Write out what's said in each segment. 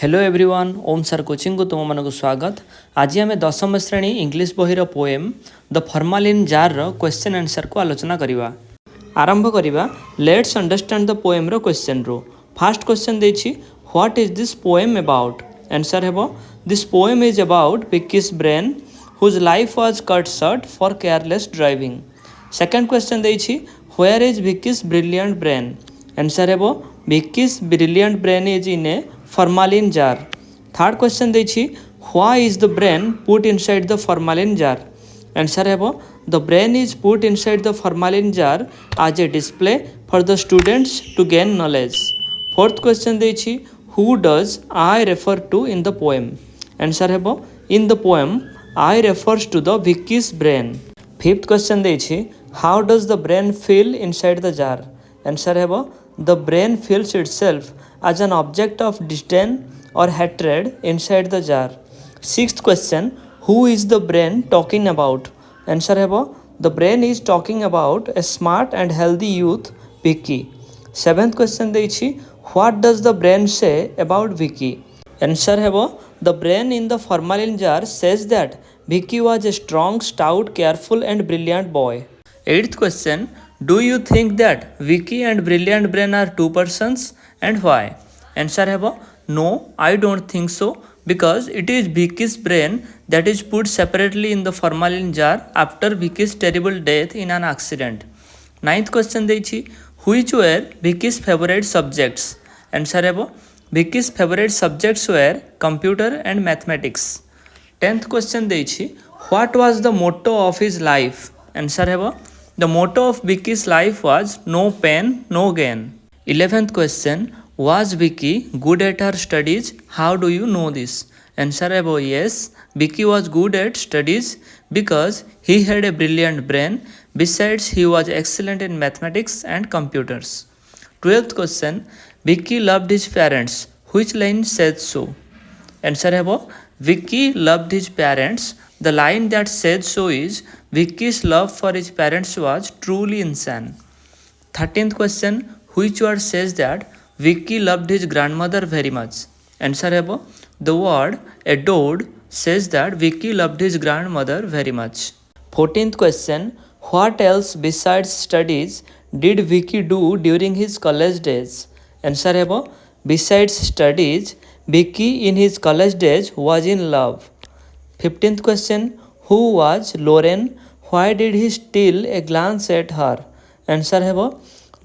Hello everyone ओम sir coaching को तुम मानक स्वागत। आज आम दशम श्रेणी इंग्लिश बहिर poem the formal in jar question answer को आलोचना करवा। आरंभ करवा। लेट्स अंडरस्टैंड द पोएम रो क्वेश्चन रो। फास्ट क्वेश्चन देछि what is this poem about. Answer हेबो this poem is about Vicky's brain whose life was cut short for careless driving. Second question देछि where is Vicky's brilliant brain. Answer हेबो Vicky's brilliant brain is in a formalin jar. Third question देछि why is the brain put inside the formalin jar. Answer हेबो the brain is put inside the formalin jar as a display for the students to gain knowledge. Fourth question देछि who does I refer to in the poem. Answer हेबो in the poem I refers to the Vicky's brain. Fifth question देछि how does the brain feel inside the jar. Answer हेबो the brain feels itself as an object of disdain or hatred inside the jar. Sixth question who is the brain talking about. Answer हेबो the brain is talking about a smart and healthy youth Vicky. Seventh question देछि what does the brain say about Vicky. Answer हेबो the brain in the formalin jar says that Vicky was a strong, stout, careful and brilliant boy. Eighth question do you think that Vicky and brilliant brain are two persons and why. Answer हेबो no I don't think so because it is Vicky's brain that is put separately in the formalin jar after Vicky's terrible death in an accident. Ninth question देछि which were Vicky's favorite subjects. Answer हेबो Vicky's favorite subjects were computer and mathematics. 10th question देछि what was the motto of his life. Answer हेबो the motto of Vicky's life was no pain no gain. 11th question was Vicky good at her studies. How do you know this. Answer हेबो yes Vicky was good at studies because he had a brilliant brain. Besides he was excellent in mathematics and computers. 12th question Vicky loved his parents. Which line says so. Answer हेबो Vicky loved his parents. The line that says so is Vicky's love for his parents was truly insane. 13th question which word says that Vicky loved his grandmother very much. Answer हेबो the word adored says that Vicky loved his grandmother very much. 14th question what else besides studies did Vicky do during his college days. Answer हेबो besides studies Vicky in his college days was in love. 15th question who was Lauren. Why did he steal a glance at her. Answer हेबो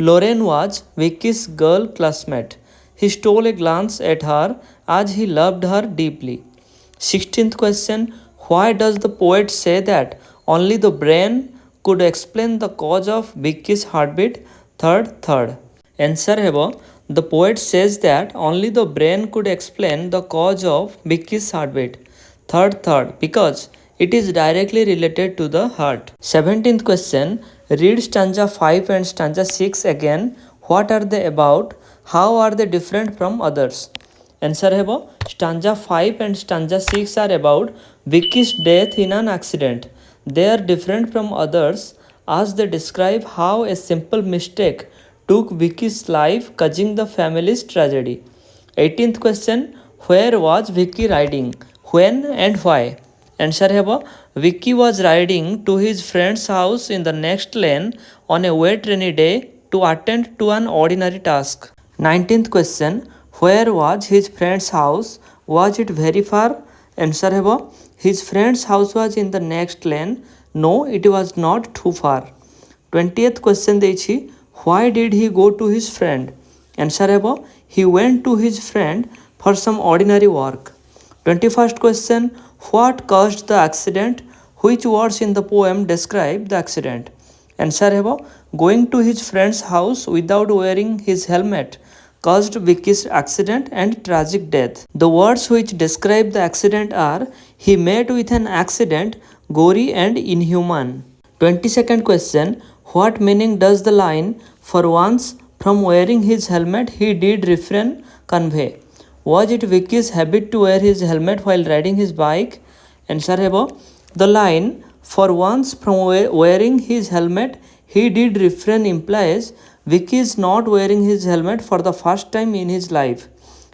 Lauren was Vicky's girl classmate. He stole a glance at her as he loved her deeply. 16th question why does the poet say that only the brain could explain the cause of Vicky's heartbeat. Third. Answer हेबो the poet says that only the brain could explain the cause of Vicky's heartbeat. Third because it is directly related to the heart. 17th question read stanza 5 and stanza 6 again. What are they about. How are they different from others. Answer हेबो stanza 5 and stanza 6 are about Vicky's death in an accident. They are different from others as they describe how a simple mistake took Vicky's life causing the family's tragedy. 18th question where was Vicky riding. When and why. Answer हेबो Vicky was riding to his friend's house in the next lane on a wet rainy day to attend to an ordinary task. 19th question where was his friend's house. Was it very far. Answer हेबो his friend's house was in the next lane. No it was not too far. 20th question देछि why did he go to his friend. Answer हेबो he went to his friend for some ordinary work. 21st question what caused the accident. Which words in the poem describe the accident. Answer हेबो going to his friend's house without wearing his helmet caused Vicky's accident and tragic death. The words which describe the accident are he met with an accident, gory and inhuman. 22nd question what meaning does the line for once from wearing his helmet he did refrain convey. Was it Vicky's habit to wear his helmet while riding his bike. Answer हेबो the line for once from wearing his helmet he did refrain implies Vicky is not wearing his helmet for the first time in his life.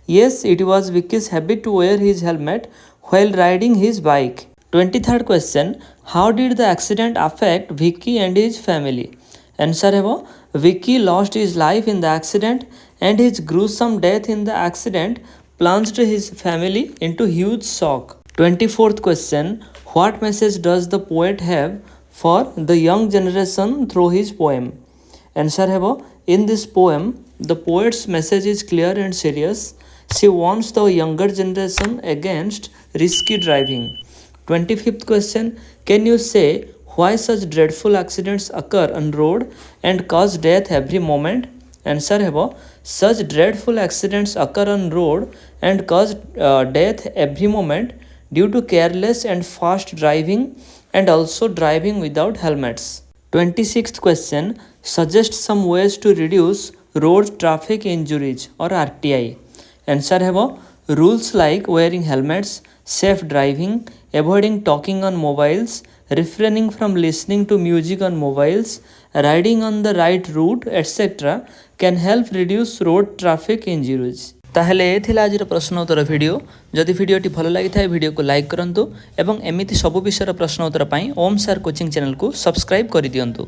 Yes, it was Vicky's habit to wear his helmet while riding his bike. 23rd question. How did the accident affect Vicky and his family? Answer है Vicky lost his life in the accident and his gruesome death in the accident plunged his family into huge shock. 24th question. What message does the poet have for the young generation through his poem? Answer है in this poem, the poet's message is clear and serious. She warns the younger generation against risky driving. 25th question. Can you say why such dreadful accidents occur on road and cause death every moment? Answer है such dreadful accidents occur on road and cause death every moment due to careless and fast driving and also driving without helmets. 26th question. Suggest some ways to reduce road traffic injuries or RTI. Answer है rules like wearing helmets, safe driving, avoiding talking on mobiles, refraining from listening to music on mobiles, riding on the right route, etc. can help reduce road traffic injuries. ताहेले ए थिला आजिर प्रश्न उत्तर video जदि वीडियोटी भल लगी थाए video को like करंतु एवं एमिति सब विषय प्रश्न उत्तर पाई ओम सार कोचिंग चैनल को सब्सक्राइब कर दियंतु।